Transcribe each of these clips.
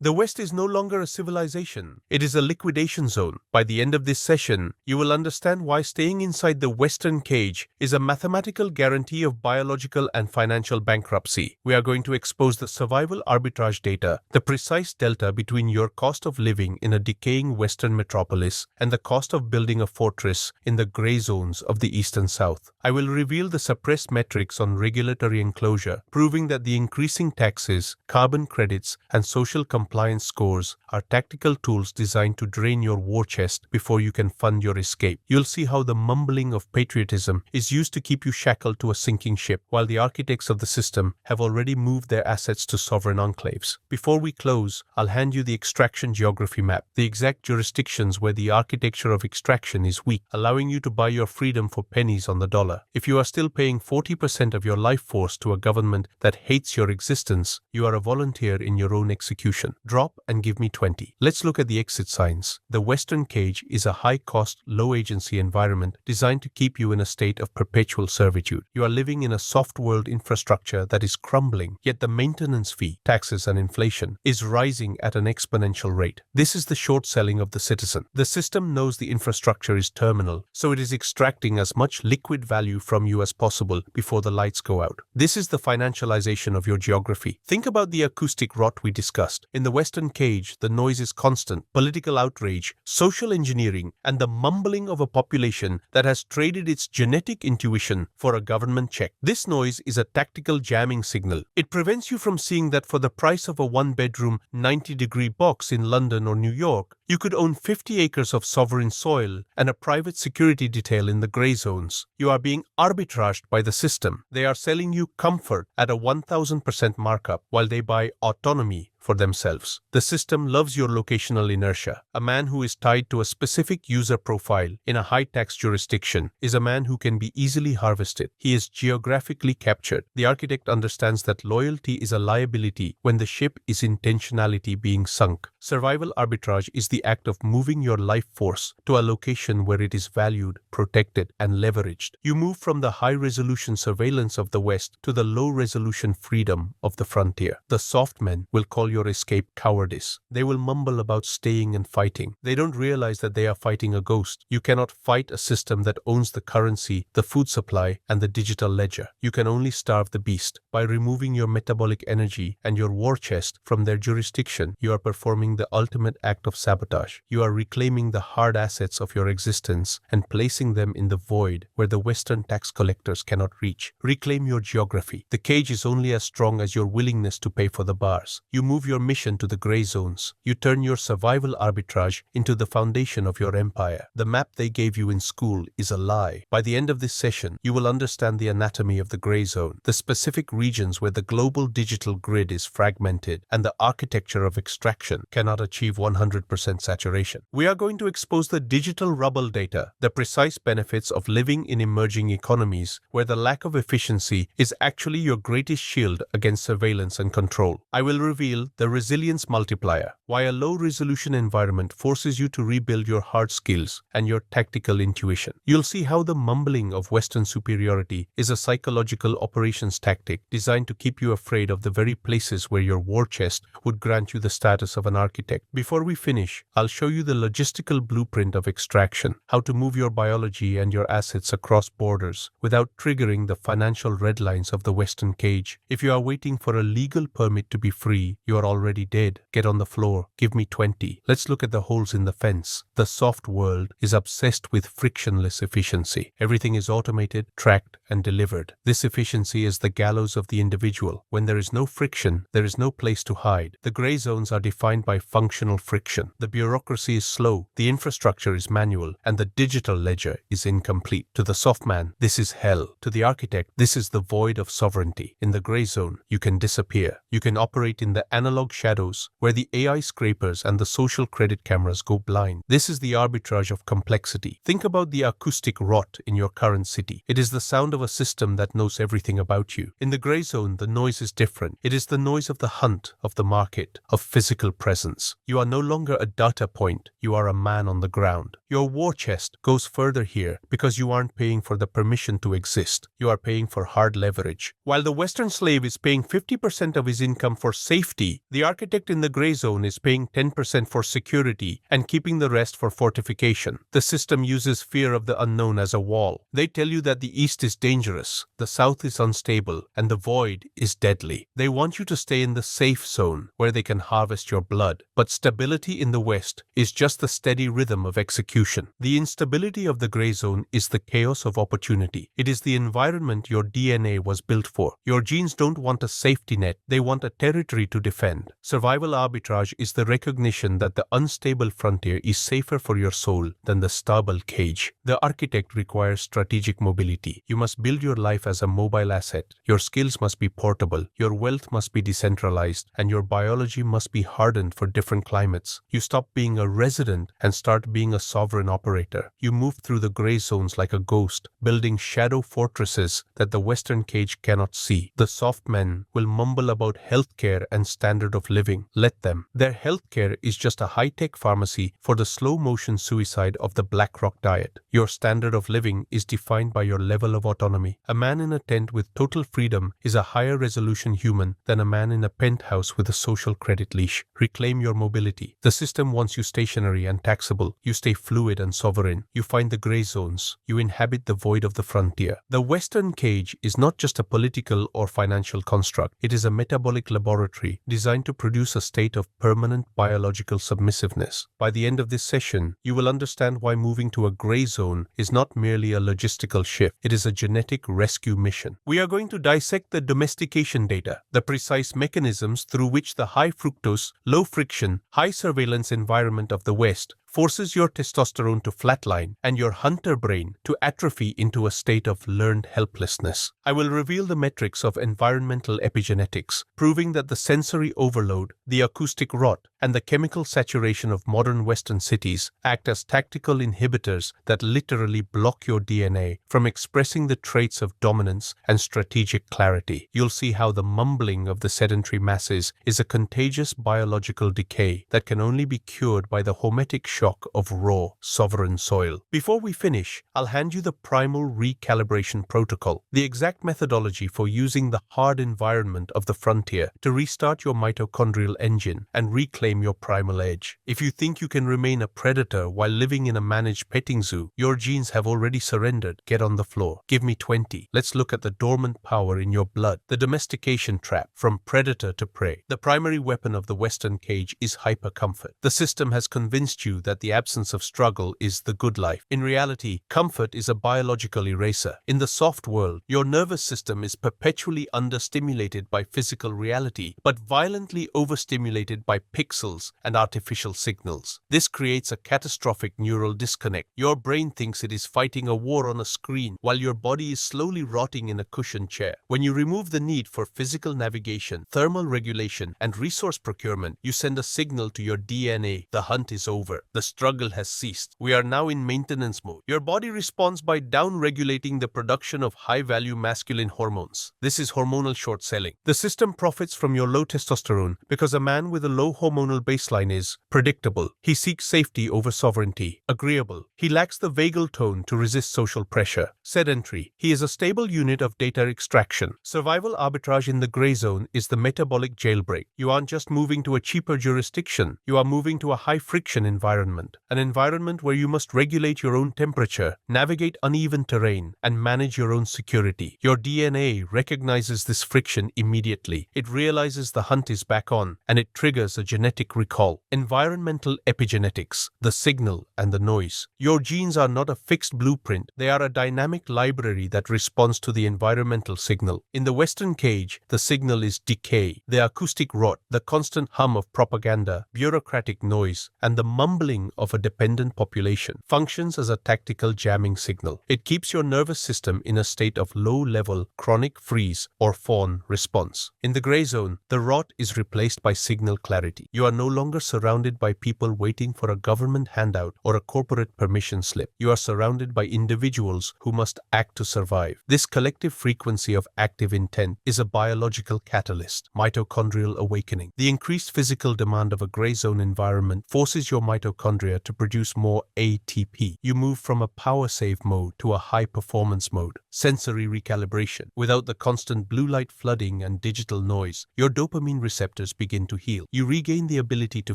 The West is no longer a civilization. It is a liquidation zone. By the end of this session, you will understand why staying inside the Western cage is a mathematical guarantee of biological and financial bankruptcy. We are going to expose the survival arbitrage data, the precise delta between your cost of living in a decaying Western metropolis and the cost of building a fortress in the gray zones of the East and South. I will reveal the suppressed metrics on regulatory enclosure, proving that the increasing taxes, carbon credits, and social compliance scores are tactical tools designed to drain your war chest before you can fund your escape. You'll see how the mumbling of patriotism is used to keep you shackled to a sinking ship, while the architects of the system have already moved their assets to sovereign enclaves. Before we close, I'll hand you the extraction geography map, the exact jurisdictions where the architecture of extraction is weak, allowing you to buy your freedom for pennies on the dollar. If you are still paying 40% of your life force to a government that hates your existence, you are a volunteer in your own execution. Drop and give me 20. Let's look at the exit signs. The Western cage is a high-cost, low-agency environment designed to keep you in a state of perpetual servitude. You are living in a soft world infrastructure that is crumbling, yet the maintenance fee, taxes and inflation, is rising at an exponential rate. This is the short selling of the citizen. The system knows the infrastructure is terminal, so it is extracting as much liquid value from you as possible before the lights go out. This is the financialization of your geography. Think about the acoustic rot we discussed. In the Western cage, the noise is constant, political outrage, social engineering, and the mumbling of a population that has traded its genetic intuition for a government check. This noise is a tactical jamming signal. It prevents you from seeing that for the price of a one-bedroom, 90-degree box in London or New York, you could own 50 acres of sovereign soil and a private security detail in the gray zones. You are being arbitraged by the system. They are selling you comfort at a 1000% markup while they buy autonomy for themselves. The system loves your locational inertia. A man who is tied to a specific user profile in a high-tax jurisdiction is a man who can be easily harvested. He is geographically captured. The architect understands that loyalty is a liability when the ship is intentionality being sunk. Survival arbitrage is the act of moving your life force to a location where it is valued, protected, and leveraged. You move from the high-resolution surveillance of the West to the low-resolution freedom of the frontier. The soft men will call your escape cowardice. They will mumble about staying and fighting. They don't realize that they are fighting a ghost. You cannot fight a system that owns the currency, the food supply, and the digital ledger. You can only starve the beast. By removing your metabolic energy and your war chest from their jurisdiction, you are performing the ultimate act of sabotage. You are reclaiming the hard assets of your existence and placing them in the void where the Western tax collectors cannot reach. Reclaim your geography. The cage is only as strong as your willingness to pay for the bars. You move your mission to the gray zones. You turn your survival arbitrage into the foundation of your empire. The map they gave you in school is a lie. By the end of this session, you will understand the anatomy of the gray zone, the specific regions where the global digital grid is fragmented and the architecture of extraction cannot achieve 100% saturation. We are going to expose the digital rubble data, the precise benefits of living in emerging economies where the lack of efficiency is actually your greatest shield against surveillance and control. I will reveal the resilience multiplier, why a low-resolution environment forces you to rebuild your hard skills and your tactical intuition. You'll see how the mumbling of Western superiority is a psychological operations tactic designed to keep you afraid of the very places where your war chest would grant you the status of an architect. Before we finish, I'll show you the logistical blueprint of extraction, how to move your biology and your assets across borders without triggering the financial red lines of the Western cage. If you are waiting for a legal permit to be free, you are already dead. Get on the floor. Give me 20. Let's look at the holes in the fence. The soft world is obsessed with frictionless efficiency. Everything is automated, tracked, and delivered. This efficiency is the gallows of the individual. When there is no friction, there is no place to hide. The gray zones are defined by functional friction. The bureaucracy is slow, the infrastructure is manual, and the digital ledger is incomplete. To the soft man, this is hell. To the architect, this is the void of sovereignty. In the gray zone, you can disappear. You can operate in the analog shadows where the AI scrapers and the social credit cameras go blind. This is the arbitrage of complexity. Think about the acoustic rot in your current city. It is the sound of a system that knows everything about you. In the gray zone, the noise is different. It is the noise of the hunt, of the market, of physical presence. presence. You are no longer a data point, you are a man on the ground. Your war chest goes further here because you aren't paying for the permission to exist. You are paying for hard leverage. While the Western slave is paying 50% of his income for safety, the architect in the gray zone is paying 10% for security and keeping the rest for fortification. The system uses fear of the unknown as a wall. They tell you that the East is dangerous, the South is unstable, and the void is deadly. They want you to stay in the safe zone where they can harvest your blood. But stability in the West is just the steady rhythm of execution. The instability of the gray zone is the chaos of opportunity. It is the environment your DNA was built for. Your genes don't want a safety net, they want a territory to defend. Survival arbitrage is the recognition that the unstable frontier is safer for your soul than the stable cage. The architect requires strategic mobility. You must build your life as a mobile asset. Your skills must be portable, your wealth must be decentralized, and your biology must be hardened for different climates. You stop being a resident and start being a sovereign operator. You move through the gray zones like a ghost, building shadow fortresses that the Western cage cannot see. The soft men will mumble about healthcare and standard of living. Let them. Their healthcare is just a high-tech pharmacy for the slow-motion suicide of the BlackRock diet. Your standard of living is defined by your level of autonomy. A man in a tent with total freedom is a higher resolution human than a man in a penthouse with a social credit leash. Reclaim your mobility. The system wants you stationary and taxable. You stay fluid and sovereign. You find the gray zones. You inhabit the void of the frontier. The Western cage is not just a political or financial construct. It is a metabolic laboratory designed to produce a state of permanent biological submissiveness. By the end of this session, you will understand why moving to a gray zone is not merely a logistical shift. It is a genetic rescue mission. We are going to dissect the domestication data, the precise mechanisms through which the high fructose, low friction, high surveillance environment of the West forces your testosterone to flatline and your hunter brain to atrophy into a state of learned helplessness. I will reveal the metrics of environmental epigenetics, proving that the sensory overload, the acoustic rot, and the chemical saturation of modern Western cities act as tactical inhibitors that literally block your DNA from expressing the traits of dominance and strategic clarity. You'll see how the mumbling of the sedentary masses is a contagious biological decay that can only be cured by the hormetic shock of raw, sovereign soil. Before we finish, I'll hand you the primal recalibration protocol, the exact methodology for using the hard environment of the frontier to restart your mitochondrial engine and reclaim your primal edge. If you think you can remain a predator while living in a managed petting zoo, your genes have already surrendered. Get on the floor. Give me 20. Let's look at the dormant power in your blood. The domestication trap, from predator to prey. The primary weapon of the Western cage is hypercomfort. The system has convinced you that the absence of struggle is the good life. In reality, comfort is a biological eraser. In the soft world, your nervous system is perpetually understimulated by physical reality, but violently overstimulated by pixels and artificial signals. This creates a catastrophic neural disconnect. Your brain thinks it is fighting a war on a screen, while your body is slowly rotting in a cushioned chair. When you remove the need for physical navigation, thermal regulation, and resource procurement, you send a signal to your DNA: the hunt is over. The struggle has ceased. We are now in maintenance mode. Your body responds by down-regulating the production of high-value masculine hormones. This is hormonal short-selling. The system profits from your low testosterone because a man with a low hormonal baseline is predictable. He seeks safety over sovereignty. Agreeable. He lacks the vagal tone to resist social pressure. Sedentary. He is a stable unit of data extraction. Survival arbitrage in the gray zone is the metabolic jailbreak. You aren't just moving to a cheaper jurisdiction. You are moving to a high-friction environment. An environment where you must regulate your own temperature, navigate uneven terrain, and manage your own security. Your DNA recognizes this friction immediately. It realizes the hunt is back on, and it triggers a genetic recall. Environmental epigenetics, the signal and the noise. Your genes are not a fixed blueprint. They are a dynamic library that responds to the environmental signal. In the Western cage, the signal is decay, the acoustic rot, the constant hum of propaganda, bureaucratic noise, and the mumbling killing of a dependent population, functions as a tactical jamming signal. It keeps your nervous system in a state of low-level chronic freeze or fawn response. In the gray zone, the rot is replaced by signal clarity. You are no longer surrounded by people waiting for a government handout or a corporate permission slip. You are surrounded by individuals who must act to survive. This collective frequency of active intent is a biological catalyst, mitochondrial awakening. The increased physical demand of a gray zone environment forces your mitochondria to produce more ATP. You move from a power save mode to a high performance mode. Sensory recalibration. Without the constant blue light flooding and digital noise, your dopamine receptors begin to heal. You regain the ability to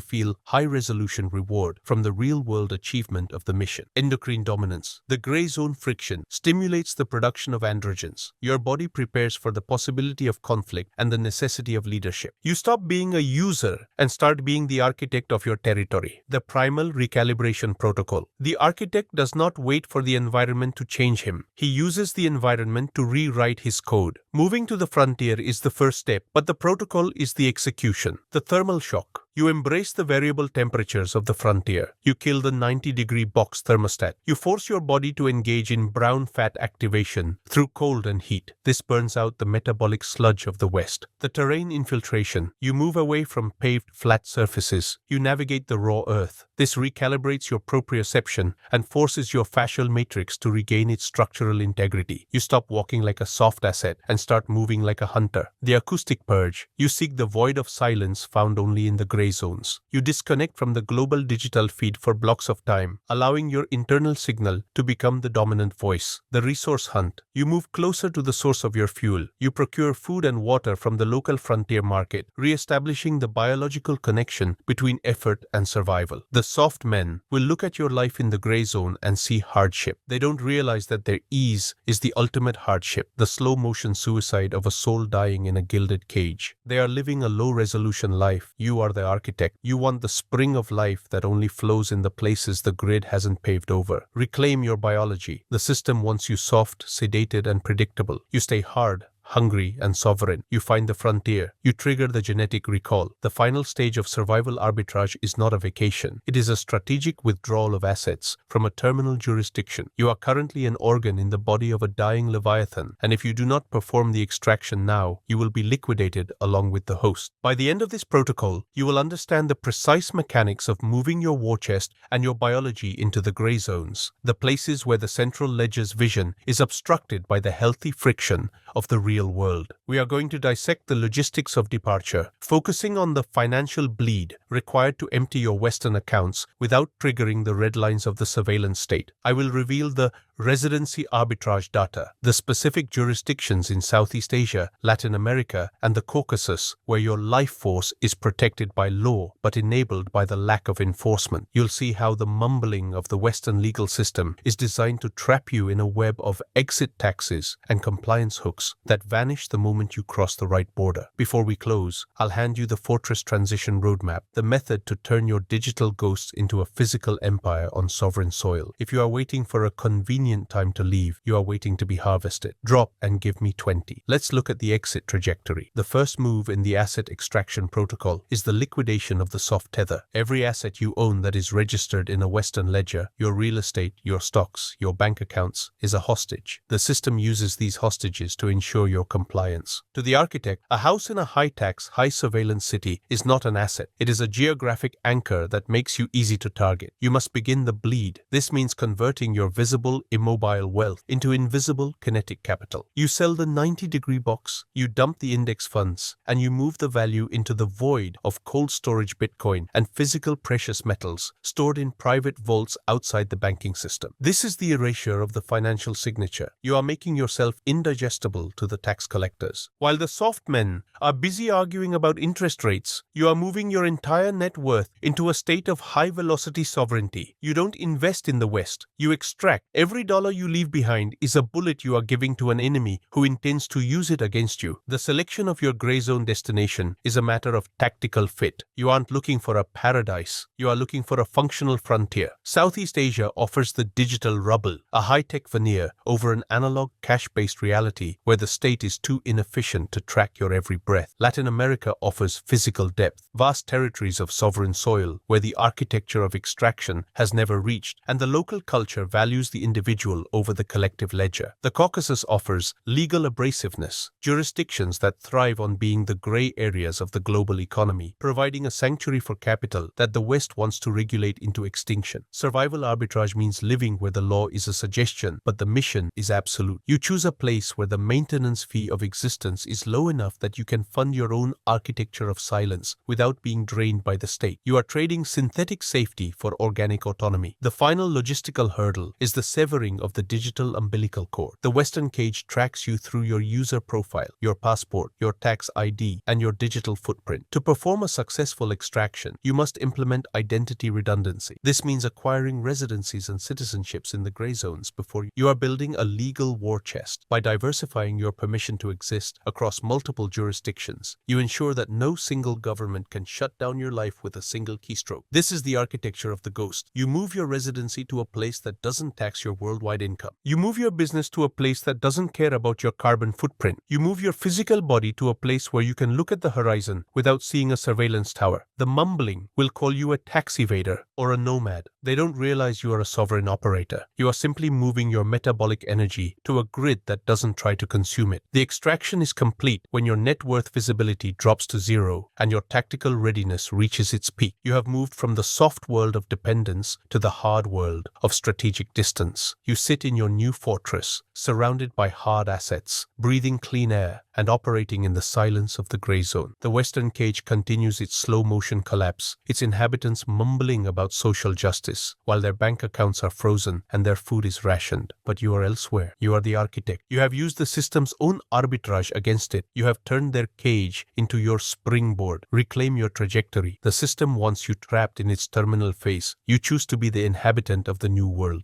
feel high-resolution reward from the real-world achievement of the mission. Endocrine dominance. The gray zone friction stimulates the production of androgens. Your body prepares for the possibility of conflict and the necessity of leadership. You stop being a user and start being the architect of your territory. The primal recalibration protocol. The architect does not wait for the environment to change him. He uses the environment to rewrite his code. Moving to the frontier is the first step, but the protocol is the execution. The thermal shock. You embrace the variable temperatures of the frontier. You kill the 90-degree box thermostat. You force your body to engage in brown fat activation through cold and heat. This burns out the metabolic sludge of the West. The terrain infiltration. You move away from paved flat surfaces. You navigate the raw earth. This recalibrates your proprioception and forces your fascial matrix to regain its structural integrity. You stop walking like a soft asset and start moving like a hunter. The acoustic purge. You seek the void of silence found only in the gray zones. You disconnect from the global digital feed for blocks of time, allowing your internal signal to become the dominant voice. The resource hunt. You move closer to the source of your fuel. You procure food and water from the local frontier market, re-establishing the biological connection between effort and survival. The soft men will look at your life in the gray zone and see hardship. They don't realize that their ease is the ultimate hardship, the slow-motion suicide of a soul dying in a gilded cage. They are living a low-resolution life. You are the architect. You want the spring of life that only flows in the places the grid hasn't paved over. Reclaim your biology. The system wants you soft, sedated, and predictable. You stay hard, hungry, and sovereign. You find the frontier. You trigger the genetic recall. The final stage of survival arbitrage is not a vacation. It is a strategic withdrawal of assets from a terminal jurisdiction. You are currently an organ in the body of a dying leviathan, and if you do not perform the extraction now, you will be liquidated along with the host. By the end of this protocol, you will understand the precise mechanics of moving your war chest and your biology into the gray zones, the places where the central ledger's vision is obstructed by the healthy friction of the real world. We are going to dissect the logistics of departure, focusing on the financial bleed required to empty your Western accounts without triggering the red lines of the surveillance state. I will reveal the residency arbitrage data, the specific jurisdictions in Southeast Asia, Latin America, and the Caucasus where your life force is protected by law but enabled by the lack of enforcement. You'll see how the mumbling of the Western legal system is designed to trap you in a web of exit taxes and compliance hooks that vanish the moment you cross the right border. Before we close, I'll hand you the Fortress Transition Roadmap, the method to turn your digital ghosts into a physical empire on sovereign soil. If you are waiting for a convenient time to leave, you are waiting to be harvested. Drop and give me 20. Let's look at the exit trajectory. The first move in the asset extraction protocol is the liquidation of the soft tether. Every asset you own that is registered in a Western ledger, your real estate, your stocks, your bank accounts, is a hostage. The system uses these hostages to ensure your compliance. To the architect, a house in a high-tax, high-surveillance city is not an asset. It is a geographic anchor that makes you easy to target. You must begin the bleed. This means converting your visible, immobile wealth into invisible kinetic capital. You sell the 90-degree box, you dump the index funds, and you move the value into the void of cold storage Bitcoin and physical precious metals stored in private vaults outside the banking system. This is the erasure of the financial signature. You are making yourself indigestible to the tax collectors. While the soft men are busy arguing about interest rates, you are moving your entire net worth into a state of high-velocity sovereignty. You don't invest in the West. You extract every Every dollar you leave behind is a bullet you are giving to an enemy who intends to use it against you. The selection of your gray zone destination is a matter of tactical fit. You aren't looking for a paradise. You are looking for a functional frontier. Southeast Asia offers the digital rubble, a high-tech veneer over an analog cash-based reality where the state is too inefficient to track your every breath. Latin America offers physical depth, vast territories of sovereign soil where the architecture of extraction has never reached, and the local culture values the individual over the collective ledger. The Caucasus offers legal abrasiveness, jurisdictions that thrive on being the gray areas of the global economy, providing a sanctuary for capital that the West wants to regulate into extinction. Survival arbitrage means living where the law is a suggestion, but the mission is absolute. You choose a place where the maintenance fee of existence is low enough that you can fund your own architecture of silence without being drained by the state. You are trading synthetic safety for organic autonomy. The final logistical hurdle is the severing of the digital umbilical cord. The Western cage tracks you through your user profile, your passport, your tax ID, and your digital footprint. To perform a successful extraction, you must implement identity redundancy. This means acquiring residencies and citizenships in the gray zones before you are building a legal war chest. By diversifying your permission to exist across multiple jurisdictions, you ensure that no single government can shut down your life with a single keystroke. This is the architecture of the ghost. You move your residency to a place that doesn't tax your worldwide income. You move your business to a place that doesn't care about your carbon footprint. You move your physical body to a place where you can look at the horizon without seeing a surveillance tower. The mumbling will call you a tax evader or a nomad. They don't realize you are a sovereign operator. You are simply moving your metabolic energy to a grid that doesn't try to consume it. The extraction is complete when your net worth visibility drops to zero and your tactical readiness reaches its peak. You have moved from the soft world of dependence to the hard world of strategic distance. You sit in your new fortress, surrounded by hard assets, breathing clean air, and operating in the silence of the gray zone. The Western cage continues its slow-motion collapse, its inhabitants mumbling about social justice, while their bank accounts are frozen and their food is rationed. But you are elsewhere. You are the architect. You have used the system's own arbitrage against it. You have turned their cage into your springboard. Reclaim your trajectory. The system wants you trapped in its terminal phase. You choose to be the inhabitant of the new world.